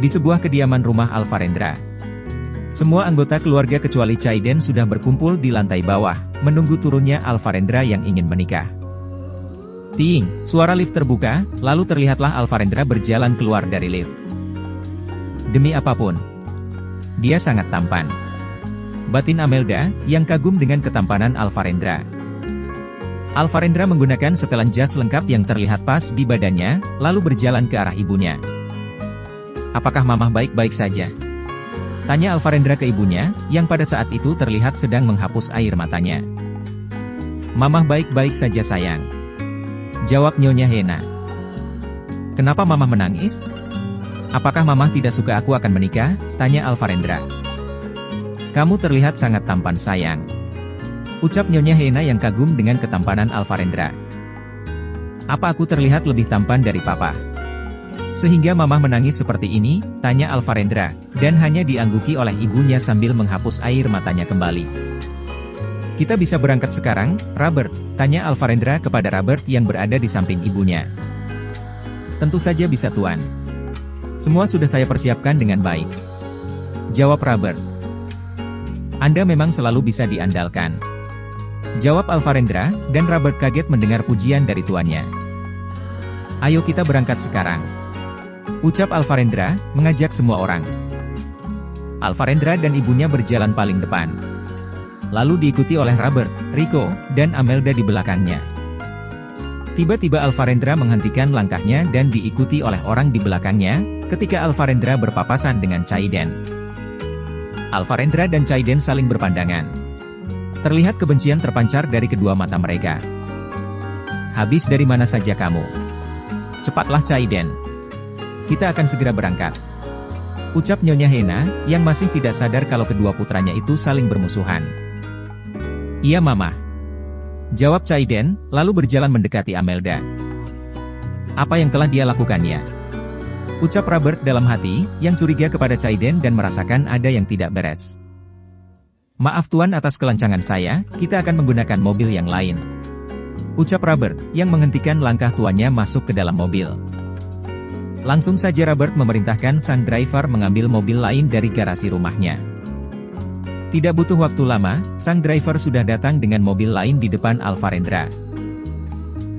Di sebuah kediaman rumah Alvarendra. Semua anggota keluarga kecuali Chaiden sudah berkumpul di lantai bawah, menunggu turunnya Alvarendra yang ingin menikah. Ting, suara lift terbuka, lalu terlihatlah Alvarendra berjalan keluar dari lift. Demi apapun, dia sangat tampan. Batin Amelda, yang kagum dengan ketampanan Alvarendra. Alvarendra menggunakan setelan jas lengkap yang terlihat pas di badannya, lalu berjalan ke arah ibunya. "Apakah Mamah baik-baik saja?" tanya Alvarendra ke ibunya, yang pada saat itu terlihat sedang menghapus air matanya. "Mamah baik-baik saja sayang," jawab Nyonya Hena. "Kenapa Mamah menangis? Apakah Mamah tidak suka aku akan menikah?" tanya Alvarendra. "Kamu terlihat sangat tampan sayang," ucap Nyonya Hena yang kagum dengan ketampanan Alvarendra. "Apa aku terlihat lebih tampan dari Papa sehingga Mamah menangis seperti ini?" tanya Alvarendra, dan hanya diangguki oleh ibunya sambil menghapus air matanya kembali. "Kita bisa berangkat sekarang, Robert?" tanya Alvarendra kepada Robert yang berada di samping ibunya. "Tentu saja bisa Tuan. Semua sudah saya persiapkan dengan baik," jawab Robert. "Anda memang selalu bisa diandalkan," jawab Alvarendra, dan Robert kaget mendengar pujian dari tuannya. "Ayo kita berangkat sekarang," ucap Alvarendra, mengajak semua orang. Alvarendra dan ibunya berjalan paling depan. Lalu diikuti oleh Robert, Rico, dan Amelda di belakangnya. Tiba-tiba Alvarendra menghentikan langkahnya dan diikuti oleh orang di belakangnya, ketika Alvarendra berpapasan dengan Chaiden. Alvarendra dan Chaiden saling berpandangan. Terlihat kebencian terpancar dari kedua mata mereka. "Habis dari mana saja kamu? Cepatlah Chaiden. Kita akan segera berangkat," ucap Nyonya Hena, yang masih tidak sadar kalau kedua putranya itu saling bermusuhan. "Iya Mama," jawab Chaiden, lalu berjalan mendekati Amelda. "Apa yang telah dia lakukannya?" ucap Robert dalam hati, yang curiga kepada Chaiden dan merasakan ada yang tidak beres. "Maaf Tuan atas kelancangan saya, kita akan menggunakan mobil yang lain," ucap Robert, yang menghentikan langkah tuannya masuk ke dalam mobil. Langsung saja Robert memerintahkan sang driver mengambil mobil lain dari garasi rumahnya. Tidak butuh waktu lama, sang driver sudah datang dengan mobil lain di depan Alvarendra.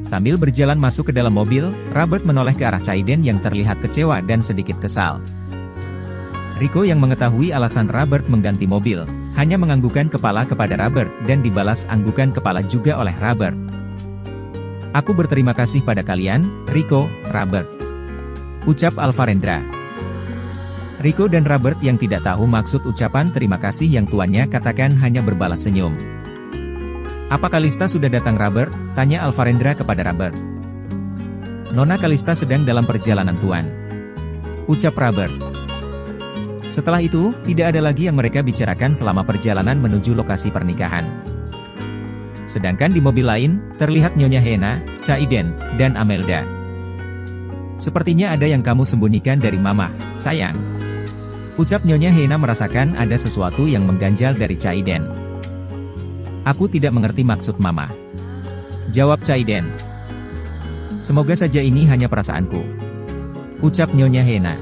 Sambil berjalan masuk ke dalam mobil, Robert menoleh ke arah Chaiden yang terlihat kecewa dan sedikit kesal. Rico yang mengetahui alasan Robert mengganti mobil, hanya menganggukkan kepala kepada Robert dan dibalas anggukan kepala juga oleh Robert. "Aku berterima kasih pada kalian, Rico, Robert," ucap Alvarendra. Rico dan Robert yang tidak tahu maksud ucapan terima kasih yang tuannya katakan hanya berbalas senyum. "Apa Kalista sudah datang Robert?" tanya Alvarendra kepada Robert. "Nona Kalista sedang dalam perjalanan Tuan," ucap Robert. Setelah itu, tidak ada lagi yang mereka bicarakan selama perjalanan menuju lokasi pernikahan. Sedangkan di mobil lain, terlihat Nyonya Hena, Chaiden, dan Amelda. "Sepertinya ada yang kamu sembunyikan dari Mama, sayang," ucap Nyonya Hena merasakan ada sesuatu yang mengganjal dari Chaiden. "Aku tidak mengerti maksud Mama," jawab Chaiden. "Semoga saja ini hanya perasaanku," ucap Nyonya Hena.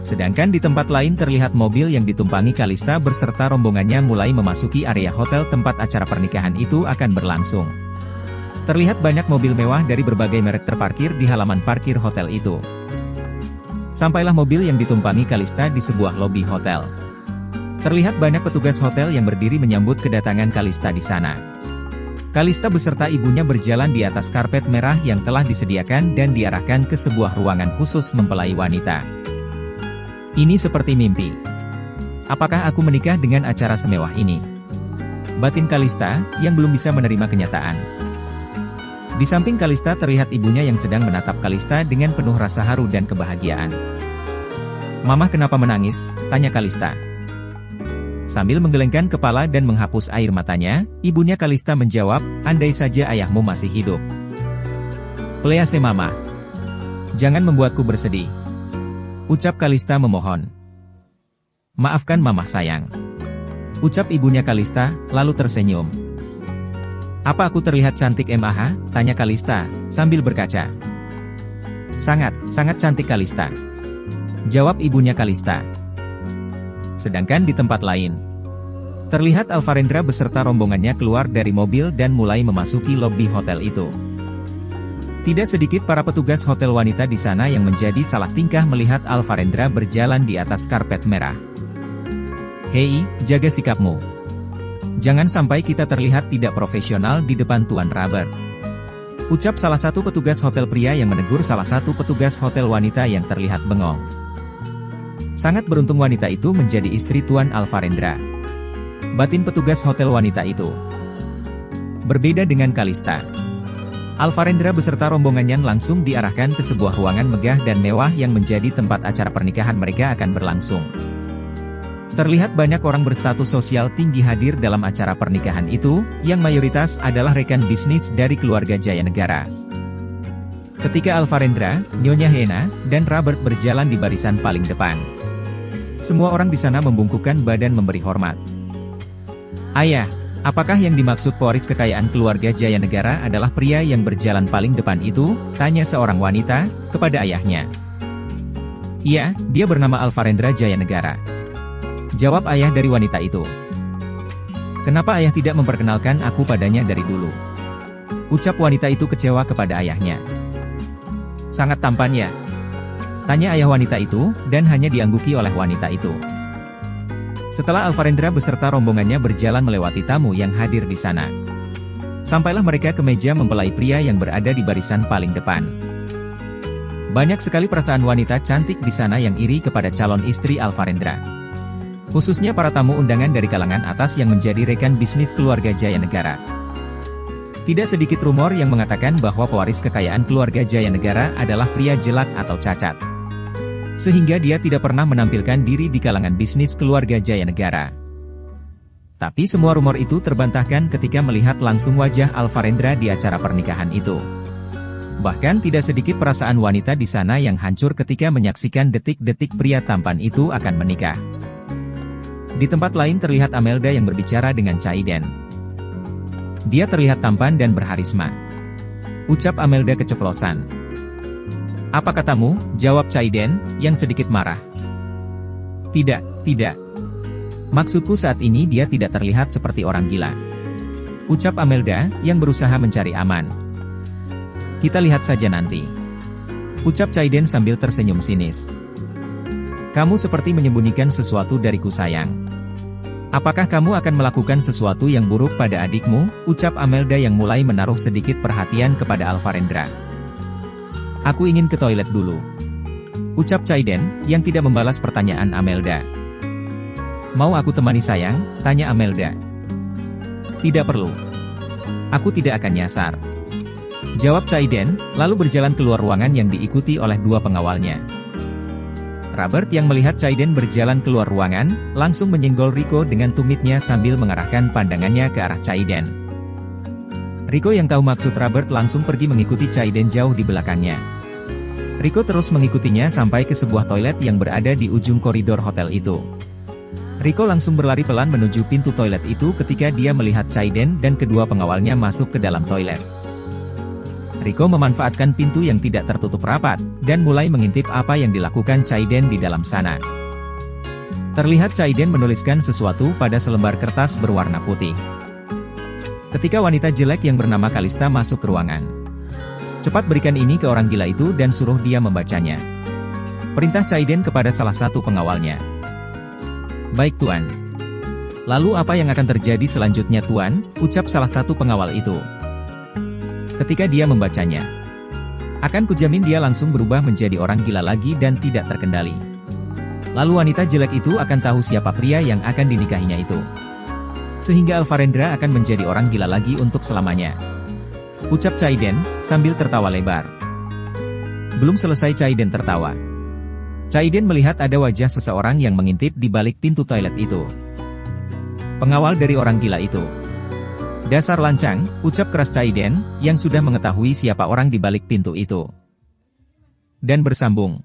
Sedangkan di tempat lain terlihat mobil yang ditumpangi Kalista beserta rombongannya mulai memasuki area hotel tempat acara pernikahan itu akan berlangsung. Terlihat banyak mobil mewah dari berbagai merek terparkir di halaman parkir hotel itu. Sampailah mobil yang ditumpangi Kalista di sebuah lobi hotel. Terlihat banyak petugas hotel yang berdiri menyambut kedatangan Kalista di sana. Kalista beserta ibunya berjalan di atas karpet merah yang telah disediakan dan diarahkan ke sebuah ruangan khusus mempelai wanita. "Ini seperti mimpi. Apakah aku menikah dengan acara semewah ini?" batin Kalista, yang belum bisa menerima kenyataan. Di samping Kalista terlihat ibunya yang sedang menatap Kalista dengan penuh rasa haru dan kebahagiaan. "Mamah kenapa menangis?" tanya Kalista. Sambil menggelengkan kepala dan menghapus air matanya, ibunya Kalista menjawab, "Andai saja ayahmu masih hidup." "Please Mama. Jangan membuatku bersedih," ucap Kalista memohon. "Maafkan Mama sayang," ucap ibunya Kalista, lalu tersenyum. "Apa aku terlihat cantik Mah?" tanya Kalista, sambil berkaca. Sangat cantik Kalista," Jawab ibunya Kalista. Sedangkan di tempat lain, terlihat Alvarendra beserta rombongannya keluar dari mobil dan mulai memasuki lobi hotel itu. Tidak sedikit para petugas hotel wanita di sana yang menjadi salah tingkah melihat Alvarendra berjalan di atas karpet merah. Hei, jaga sikapmu. Jangan sampai kita terlihat tidak profesional di depan Tuan Robert. Ucap salah satu petugas hotel pria yang menegur salah satu petugas hotel wanita yang terlihat bengong. Sangat beruntung wanita itu menjadi istri Tuan Alvarendra. Batin petugas hotel wanita itu. Berbeda dengan Kalista, Alvarendra beserta rombongannya langsung diarahkan ke sebuah ruangan megah dan mewah yang menjadi tempat acara pernikahan mereka akan berlangsung. Terlihat banyak orang berstatus sosial tinggi hadir dalam acara pernikahan itu, yang mayoritas adalah rekan bisnis dari keluarga Jayanegara. Ketika Alvarendra, Nyonya Hena, dan Robert berjalan di barisan paling depan, semua orang di sana membungkukkan badan memberi hormat. Ayah, apakah yang dimaksud pewaris kekayaan keluarga Jayanegara adalah pria yang berjalan paling depan itu? Tanya seorang wanita, kepada ayahnya. Iya, dia bernama Alvarendra Jayanegara. Jawab ayah dari wanita itu. Kenapa ayah tidak memperkenalkan aku padanya dari dulu? Ucap wanita itu kecewa kepada ayahnya. Sangat tampan ya? Tanya ayah wanita itu, dan hanya diangguki oleh wanita itu. Setelah Alvarendra beserta rombongannya berjalan melewati tamu yang hadir di sana, sampailah mereka ke meja mempelai pria yang berada di barisan paling depan. Banyak sekali perasaan wanita cantik di sana yang iri kepada calon istri Alvarendra. Khususnya para tamu undangan dari kalangan atas yang menjadi rekan bisnis keluarga Jayanegara. Tidak sedikit rumor yang mengatakan bahwa pewaris kekayaan keluarga Jayanegara adalah pria jelek atau cacat, sehingga dia tidak pernah menampilkan diri di kalangan bisnis keluarga Jayanegara. Tapi semua rumor itu terbantahkan ketika melihat langsung wajah Alvarendra di acara pernikahan itu. Bahkan tidak sedikit perasaan wanita di sana yang hancur ketika menyaksikan detik-detik pria tampan itu akan menikah. Di tempat lain terlihat Amelda yang berbicara dengan Caiden. Dia terlihat tampan dan berharisma. Ucap Amelda keceplosan. Apa katamu? Jawab Caiden, yang sedikit marah. Tidak. Maksudku saat ini dia tidak terlihat seperti orang gila. Ucap Amelda, yang berusaha mencari aman. Kita lihat saja nanti. Ucap Caiden sambil tersenyum sinis. Kamu seperti menyembunyikan sesuatu dariku sayang. Apakah kamu akan melakukan sesuatu yang buruk pada adikmu? Ucap Amelda yang mulai menaruh sedikit perhatian kepada Alvarendra. Aku ingin ke toilet dulu. Ucap Caiden, yang tidak membalas pertanyaan Amelda. Mau aku temani sayang? Tanya Amelda. Tidak perlu. Aku tidak akan nyasar. Jawab Caiden, lalu berjalan keluar ruangan yang diikuti oleh dua pengawalnya. Robert yang melihat Caiden berjalan keluar ruangan, langsung menyenggol Rico dengan tumitnya sambil mengarahkan pandangannya ke arah Caiden. Rico yang tahu maksud Robert langsung pergi mengikuti Caiden jauh di belakangnya. Rico terus mengikutinya sampai ke sebuah toilet yang berada di ujung koridor hotel itu. Rico langsung berlari pelan menuju pintu toilet itu ketika dia melihat Caiden dan kedua pengawalnya masuk ke dalam toilet. Rico memanfaatkan pintu yang tidak tertutup rapat, dan mulai mengintip apa yang dilakukan Caiden di dalam sana. Terlihat Caiden menuliskan sesuatu pada selembar kertas berwarna putih. Ketika wanita jelek yang bernama Kalista masuk ke ruangan. Cepat berikan ini ke orang gila itu dan suruh dia membacanya. Perintah Caiden kepada salah satu pengawalnya. Baik Tuan. Lalu apa yang akan terjadi selanjutnya Tuan? Ucap salah satu pengawal itu. Ketika dia membacanya, akan kujamin dia langsung berubah menjadi orang gila lagi dan tidak terkendali. Lalu wanita jelek itu akan tahu siapa pria yang akan dinikahinya itu. Sehingga Alvarendra akan menjadi orang gila lagi untuk selamanya. Ucap Caiden, sambil tertawa lebar. Belum selesai Caiden tertawa. Caiden melihat ada wajah seseorang yang mengintip di balik pintu toilet itu. Pengawal dari orang gila itu. Dasar lancang, ucap keras Caiden, yang sudah mengetahui siapa orang di balik pintu itu. Dan bersambung.